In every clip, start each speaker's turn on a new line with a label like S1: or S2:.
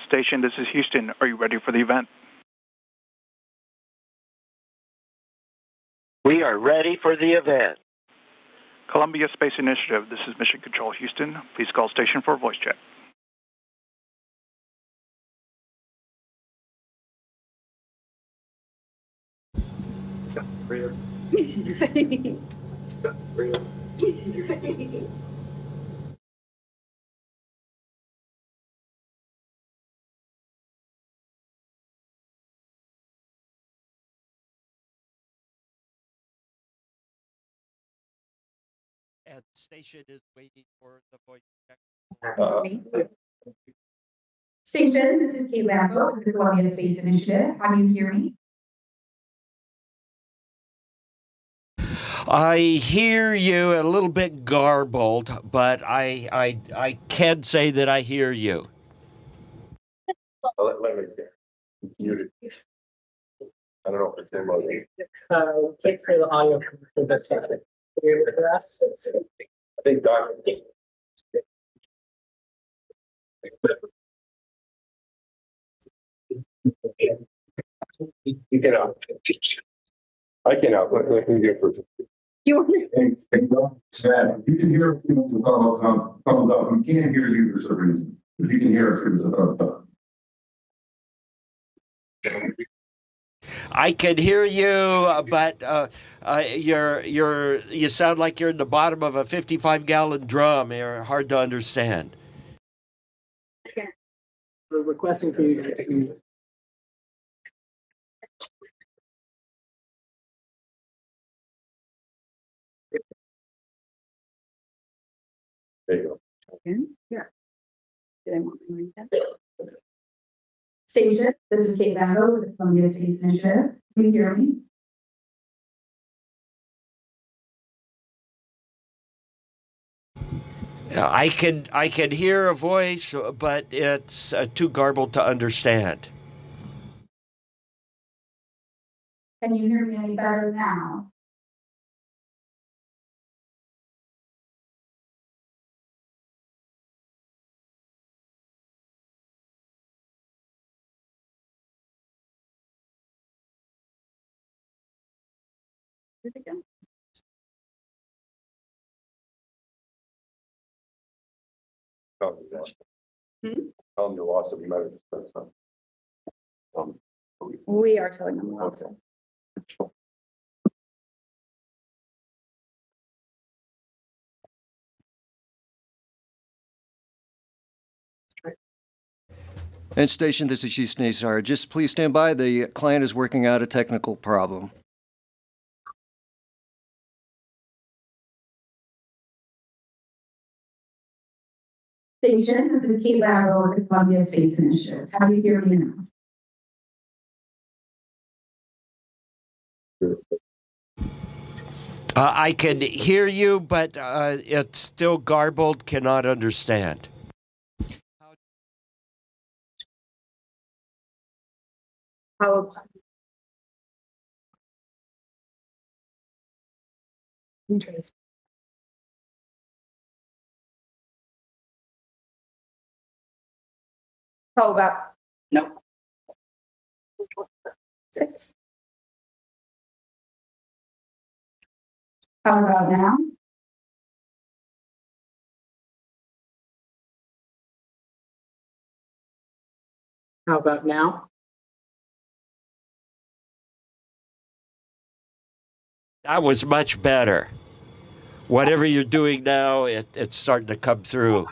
S1: Station, this is Houston. Are you ready for the event?
S2: We are ready for the event.
S1: Columbia Space Initiative, this is Mission Control Houston. Please call station for a voice check.
S2: And the station is waiting for the voice check.
S3: Station, this is Kate Lambo with the Columbia Space Initiative. How do you hear me?
S2: I hear you a little bit garbled, but I can say that I hear you.
S4: Let me get muted. I don't know if it's in mode.
S5: Can't hear the audio for this second. Can you hear us?
S4: I think Doc. You can out. I can out. Let me get first.
S3: You want to?
S6: Sad. You can hear people thumbs up. We can't hear you for some reason. If you can hear us, give us a thumbs up.
S2: I can hear you, but you sound like you're in the bottom of a 55-gallon drum. You're hard to understand.
S5: We're requesting for you to
S4: There you go.
S3: Yeah. Did I want to read that? Station, this is Kate Lambo with the Columbia Space Initiative. Can you hear me?
S2: I can hear a voice, but it's too garbled to understand.
S3: Can you hear me any better now? Again.
S4: Tell them you lost it. We might have just done some.
S3: We are telling them also.
S7: And station, this is Houston ASR. Just please stand by. The client is working out a technical problem.
S3: Station, this is Kate Lambo with the Columbia Space Initiative. How do you hear me now?
S2: I can hear you, but it's still garbled, cannot understand.
S3: How interesting. How about no? 6. How about now?
S5: How about now?
S2: That was much better. Whatever you're doing now, it's starting to come through.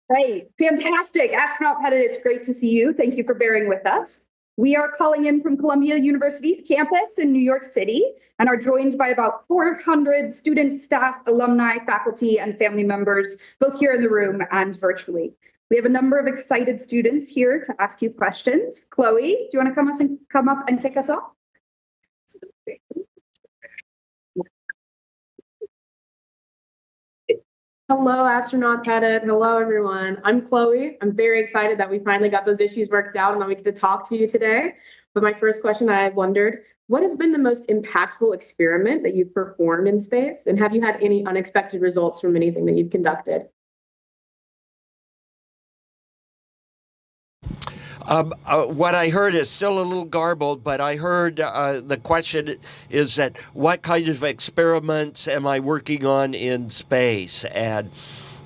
S3: Great, fantastic. Astronaut Pettit, it's great to see you. Thank you for bearing with us. We are calling in from Columbia University's campus in New York City and are joined by about 400 students, staff, alumni, faculty, and family members, both here in the room and virtually. We have a number of excited students here to ask you questions. Chloe, do you want to come up and kick us off?
S8: Hello, Astronaut Pettit. Hello, everyone. I'm Chloe. I'm very excited that we finally got those issues worked out and that we get to talk to you today. But my first question, I wondered, what has been the most impactful experiment that you've performed in space? And have you had any unexpected results from anything that you've conducted?
S2: What I heard is still a little garbled, but I heard the question is that what kind of experiments am I working on in space? And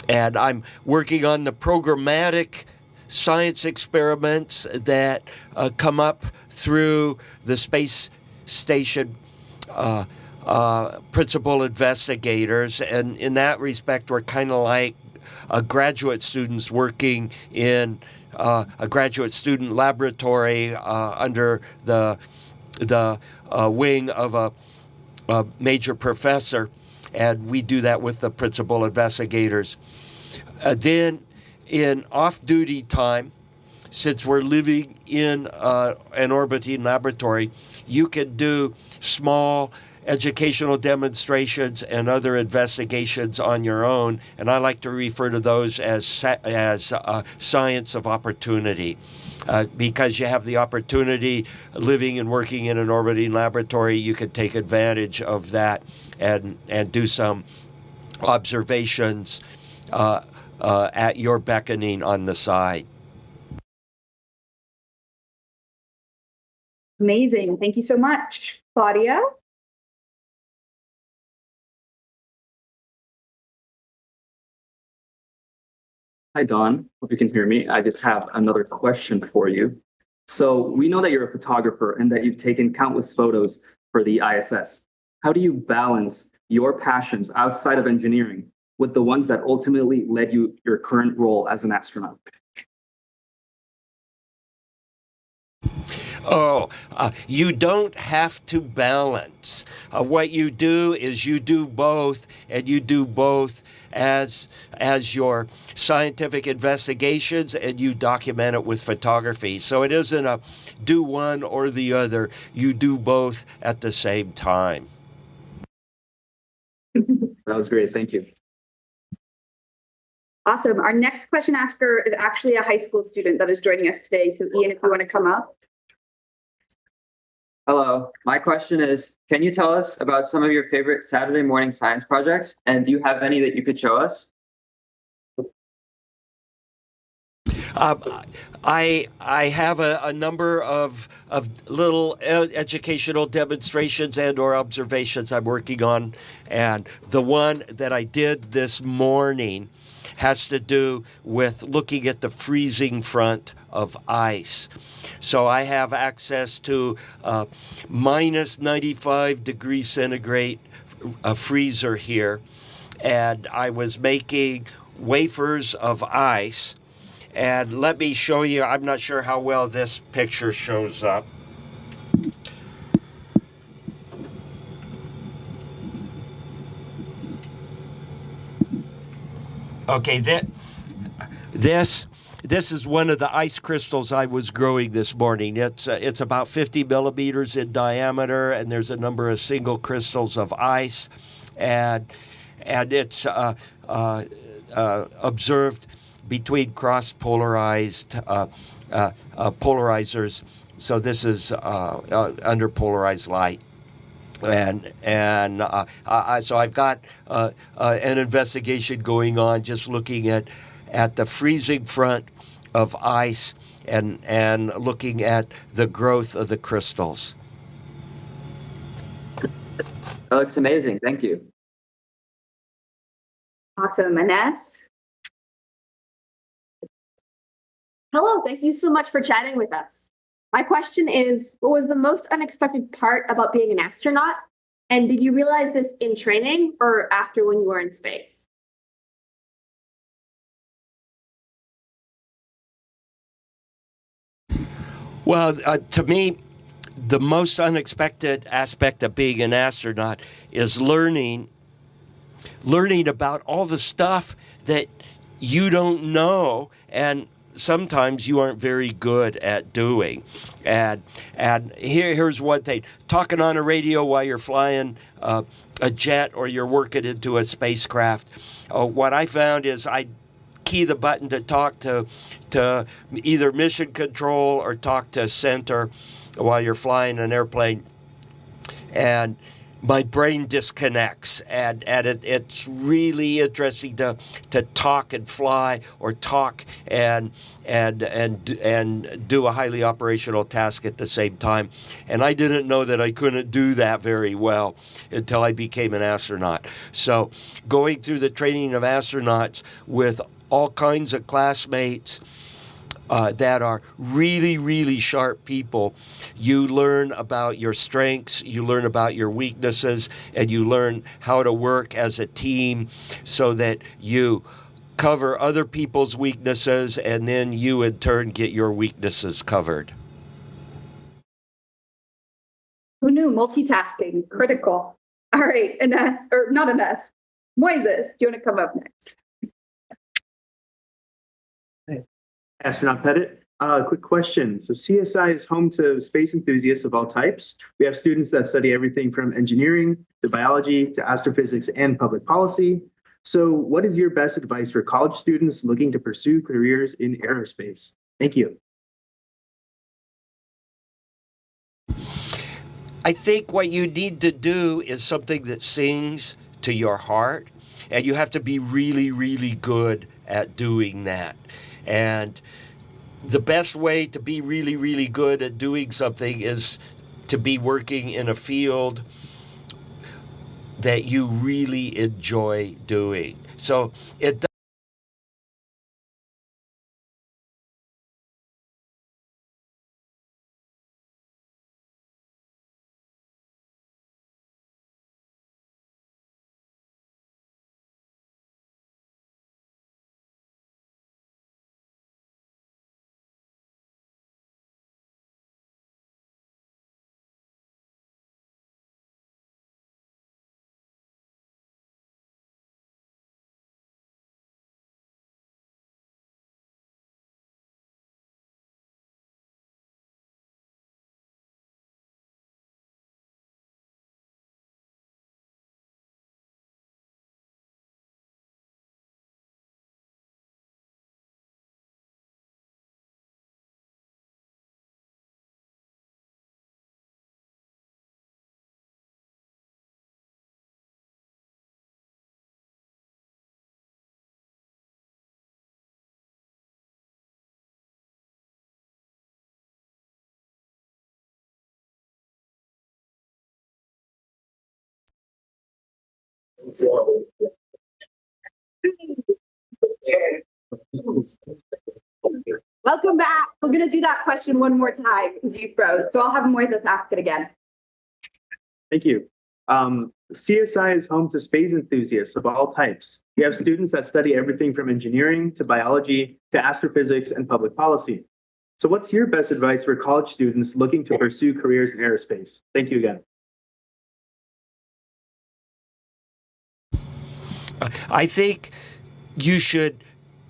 S2: I'm working on the programmatic science experiments that come up through the space station principal investigators. And in that respect, we're kind of like graduate students working in a graduate student laboratory under the wing of a major professor, and we do that with the principal investigators. Then in off-duty time, since we're living in an orbiting laboratory, you can do small educational demonstrations and other investigations on your own, and I like to refer to those as science of opportunity, because you have the opportunity living and working in an orbiting laboratory. You can take advantage of that and do some observations at your beckoning on the side.
S3: Amazing. Thank you so much. Claudia?
S9: Hi, Dawn. Hope you can hear me. I just have another question for you. So we know that you're a photographer and that you've taken countless photos for the ISS. How do you balance your passions outside of engineering with the ones that ultimately led you your current role as an astronaut?
S2: You don't have to balance. What you do is you do both, and you do both as your scientific investigations, and you document it with photography. So it isn't a do one or the other. You do both at the same time.
S9: That was great. Thank you.
S3: Awesome. Our next question asker is actually a high school student that is joining us today. So Ian, if you want to come up.
S10: Hello, my question is, can you tell us about some of your favorite Saturday morning science projects? And do you have any that you could show us?
S2: I have a number of little educational demonstrations and or observations I'm working on. And the one that I did this morning has to do with looking at the freezing front of ice. So I have access to minus 95 degrees centigrade freezer here, and I was making wafers of ice. And let me show you, I'm not sure how well this picture shows up. Okay, this is one of the ice crystals I was growing this morning. It's about 50 millimeters in diameter, and there's a number of single crystals of ice, and it's observed between cross-polarized polarizers. So this is under polarized light. So I've got an investigation going on, just looking at the freezing front of ice and looking at the growth of the crystals.
S10: That looks amazing. Thank you.
S3: Awesome. Ines?
S11: Hello, thank you so much for chatting with us. My question is, what was the most unexpected part about being an astronaut? And did you realize this in training or after when you were in space?
S2: Well, to me, the most unexpected aspect of being an astronaut is learning about all the stuff that you don't know, and sometimes you aren't very good at doing. And here's one thing. Talking on a radio while you're flying a jet or you're working into a spacecraft, what I found is I key the button to talk to either mission control or talk to center while you're flying an airplane. And my brain disconnects, and it's really interesting to talk and fly, or talk and do a highly operational task at the same time. And I didn't know that I couldn't do that very well until I became an astronaut. So going through the training of astronauts with all kinds of classmates that are really, really sharp people, you learn about your strengths, you learn about your weaknesses, and you learn how to work as a team so that you cover other people's weaknesses, and then you in turn get your weaknesses covered.
S3: Who knew? Multitasking, critical. All right, Ines, or not Ines, Moises, do you want to come up next?
S12: Astronaut Pettit, quick question. So CSI is home to space enthusiasts of all types. We have students that study everything from engineering to biology to astrophysics and public policy. So what is your best advice for college students looking to pursue careers in aerospace? Thank you.
S2: I think what you need to do is something that sings to your heart, and you have to be really, really good at doing that. And the best way to be really, really good at doing something is to be working in a field that you really enjoy doing. So it
S3: Welcome back. We're going to do that question one more time because you froze. So I'll have Moises ask it again.
S12: Thank you. CSI is home to space enthusiasts of all types. We have students that study everything from engineering to biology to astrophysics and public policy. So what's your best advice for college students looking to pursue careers in aerospace? Thank you again.
S2: I think you should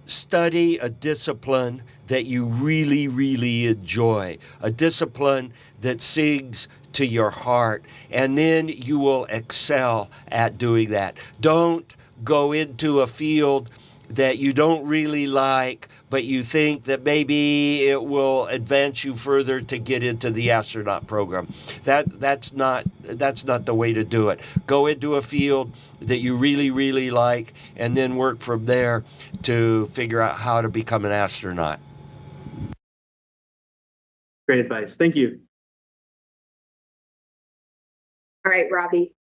S2: study a discipline that you really, really enjoy, a discipline that sings to your heart, and then you will excel at doing that. Don't go into a field that you don't really like, but you think that maybe it will advance you further to get into the astronaut program. That's not the way to do it. Go into a field that you really, really like, and then work from there to figure out how to become an astronaut.
S12: Great advice. Thank you.
S3: All right, Robbie.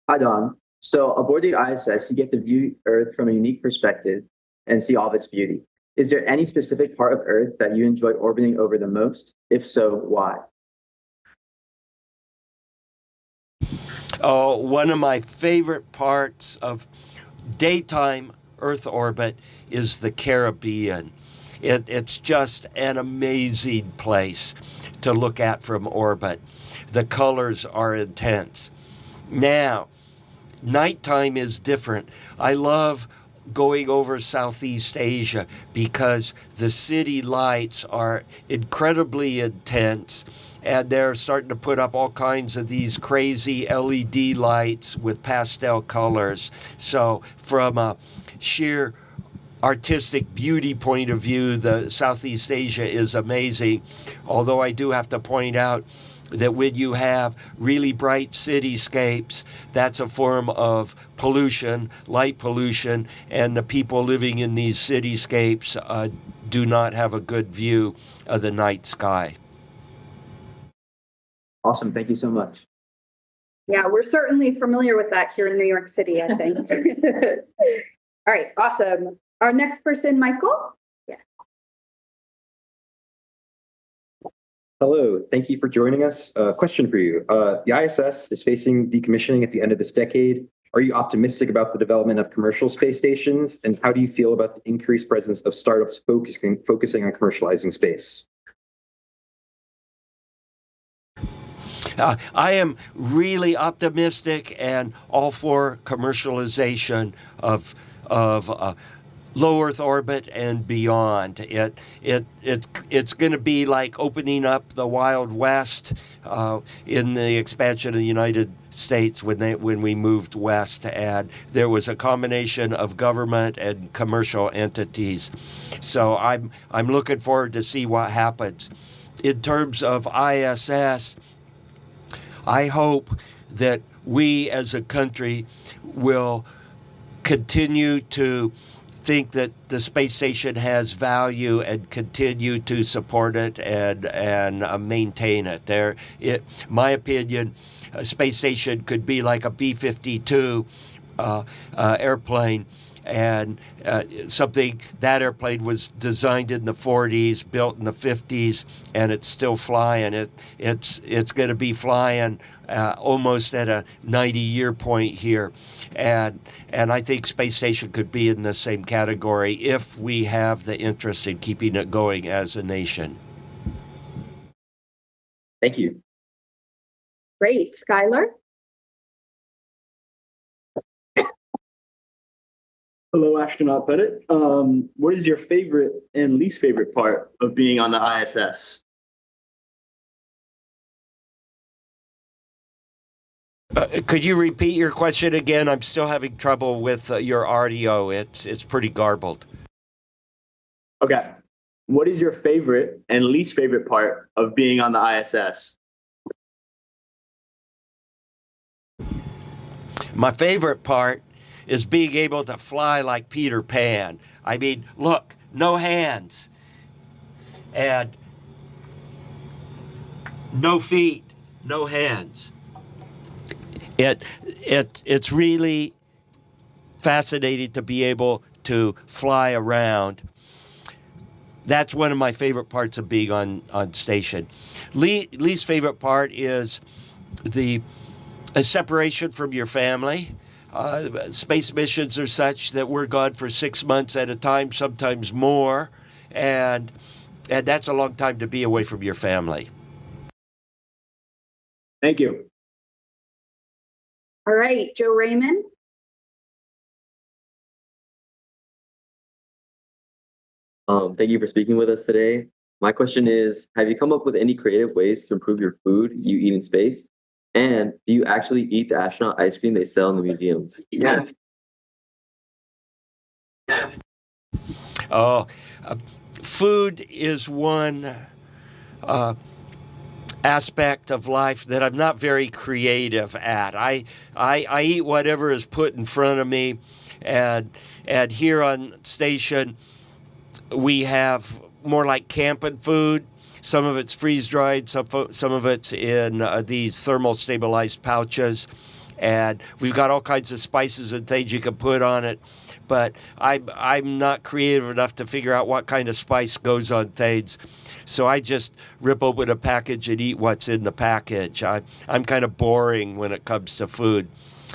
S10: Hi, Don. So aboard the ISS, you get to view Earth from a unique perspective and see all of its beauty. Is there any specific part of Earth that you enjoy orbiting over the most? If so, why?
S2: Oh, one of my favorite parts of daytime Earth orbit is the Caribbean. It's just an amazing place to look at from orbit. The colors are intense. Now, nighttime is different. I love going over Southeast Asia because the city lights are incredibly intense, and they're starting to put up all kinds of these crazy LED lights with pastel colors. So from a sheer artistic beauty point of view, the Southeast Asia is amazing. Although I do have to point out that when you have really bright cityscapes, that's a form of pollution, light pollution, and the people living in these cityscapes do not have a good view of the night sky.
S10: Awesome. Thank you so much.
S3: Yeah, we're certainly familiar with that here in New York City, I think. All right, awesome. Our next person, Michael. Yeah.
S13: Hello, thank you for joining us. Question for you. The ISS is facing decommissioning at the end of this decade. Are you optimistic about the development of commercial space stations? And how do you feel about the increased presence of startups focusing on commercializing space?
S2: I am really optimistic and all for commercialization of low Earth orbit and beyond. It's going to be like opening up the Wild West in the expansion of the United States when we moved west, and there was a combination of government and commercial entities. So I'm looking forward to see what happens. In terms of ISS, I hope that we as a country will continue to think that the space station has value and continue to support it and maintain it. My opinion, a space station could be like a B-52 airplane, and that airplane was designed in the 40s, built in the 50s, and it's still flying. It's going to be flying almost at a 90-year point here, and I think space station could be in the same category if we have the interest in keeping it going as a nation.
S13: Thank you.
S3: Great, Skylar.
S9: Hello, Astronaut Pettit. What is your favorite and least favorite part of being on the ISS?
S2: Could you repeat your question again? I'm still having trouble with your audio. It's pretty garbled.
S9: Okay. What is your favorite and least favorite part of being on the ISS?
S2: My favorite part is being able to fly like Peter Pan. I mean, look, no hands and no feet, no hands. It's really fascinating to be able to fly around. That's one of my favorite parts of being on station. Least favorite part is the separation from your family. Space missions are such that we're gone for 6 months at a time, sometimes more, and that's a long time to be away from your family.
S9: Thank you.
S3: All right, Joe Raymond.
S14: Thank you for speaking with us today. My question is, have you come up with any creative ways to improve your food you eat in space? And do you actually eat the astronaut ice cream they sell in the museums?
S9: Yeah.
S2: Food is one aspect of life that I'm not very creative at. I eat whatever is put in front of me, and here on station we have more like camping food. Some of it's freeze-dried, some of it's in these thermal stabilized pouches, and we've got all kinds of spices and things you can put on it, but I'm not creative enough to figure out what kind of spice goes on things. So I just rip open a package and eat what's in the package. I'm kind of boring when it comes to food.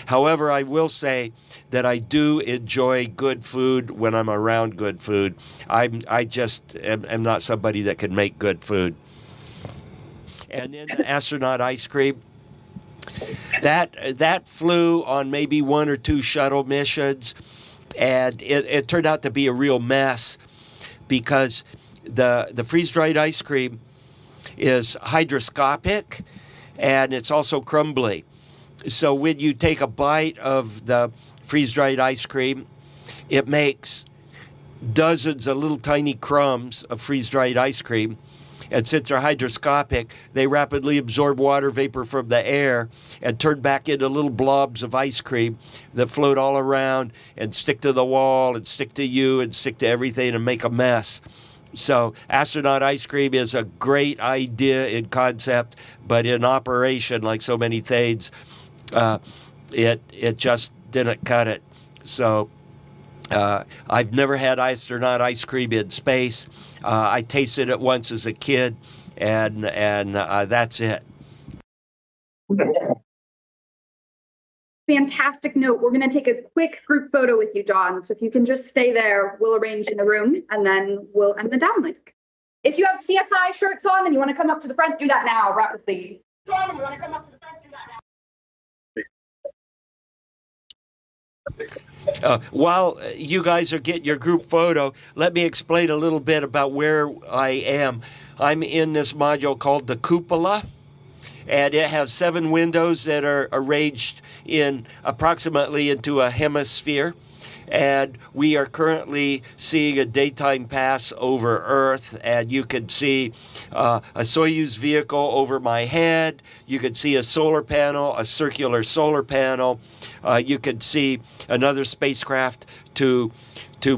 S2: However, I will say that I do enjoy good food when I'm around good food. I just am not somebody that can make good food. And then the astronaut ice cream, that flew on maybe 1 or 2 shuttle missions, and it turned out to be a real mess because the freeze-dried ice cream is hydroscopic and it's also crumbly. So when you take a bite of the freeze-dried ice cream, it makes dozens of little tiny crumbs of freeze-dried ice cream. And since they're hygroscopic, they rapidly absorb water vapor from the air and turn back into little blobs of ice cream that float all around and stick to the wall and stick to you and stick to everything and make a mess. So astronaut ice cream is a great idea in concept, but in operation, like so many things, it just didn't cut it. So I've never had astronaut ice cream in space. I tasted it once as a kid, and that's it.
S3: Fantastic note. We're going to take a quick group photo with you, Dawn. So if you can just stay there, we'll arrange in the room, and then we'll end the downlink. If you have CSI shirts on and you want to come up to the front, do that now, rapidly. Dawn, you want to come up to the front, do that now.
S2: While you guys are getting your group photo, let me explain a little bit about where I am. I'm in this module called the cupola, and it has 7 windows that are arranged in approximately into a hemisphere. And we are currently seeing a daytime pass over Earth, and you can see a Soyuz vehicle over my head. You can see a solar panel, a circular solar panel. You can see another spacecraft to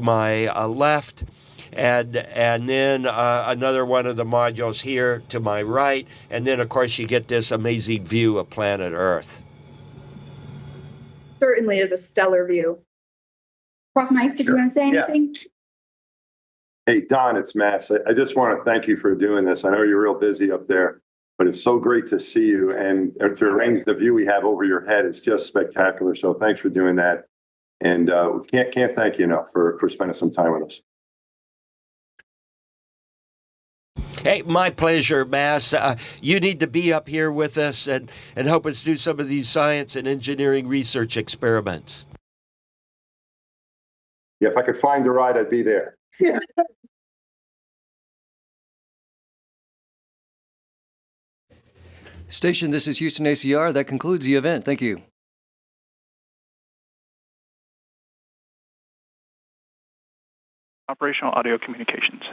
S2: my left, and then another one of the modules here to my right. And then, of course, you get this amazing view of planet Earth.
S3: Certainly is a stellar view. Prof. Mike, did you want to say anything?
S4: Hey, Don, it's Mass. I just want to thank you for doing this. I know you're real busy up there, but it's so great to see you. And to arrange the view we have over your head is just spectacular. So thanks for doing that. And we can't thank you enough for spending some time with us.
S2: Hey, my pleasure, Mass. You need to be up here with us and help us do some of these science and engineering research experiments.
S4: Yeah, if I could find a ride, I'd be there.
S7: Station, this is Houston ACR. That concludes the event. Thank you.
S1: Operational audio communications.